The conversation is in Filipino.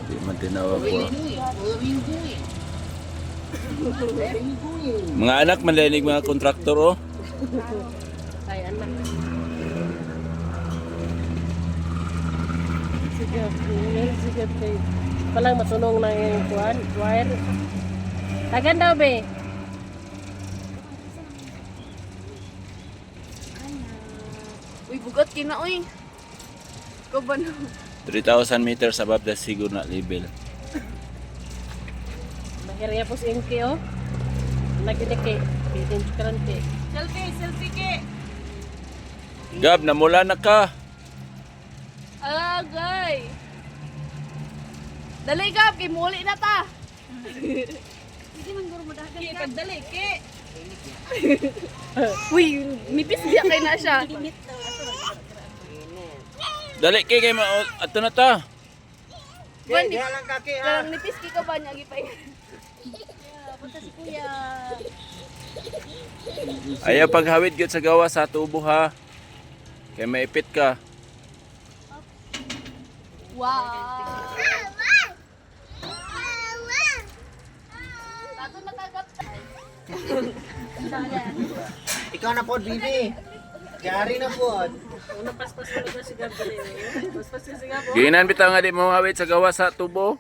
Di man tinawag ko. Mga anak, manlinig mga kontraktor oh. Ay, anak. Sige, sige, sige. Palang masunong na yung kuwan, wire. Tagan daw, be. Uy, bugat kina, uy. Ikaw ba na? 3,000 meters above the Siguna level. Mahirya po si Inky, oh. Nagdidiki. Bitin karante. Selfie, selfie ke. Gab, namula na ka. Agay. Dali Gab, kay muli na ta. Sige man guro mo dagan. Ke, pagdali ke. Uy, nipis biya kay na siya. Dali kay ato na ta. Buwan, parang nipis ki ka ba niya gipay. Punta si Kuya. Ayaw paghawid gyud sa gawa sa tubo ha. Kay maipit ka. Wow. Tato nakagap. Ikaw na po, Bibi. Yari na po. Una paspas ko na si Gabriel. Paspas si Gabriel. Ginan bitaw nga di mo hawid sa gawa sa tubo.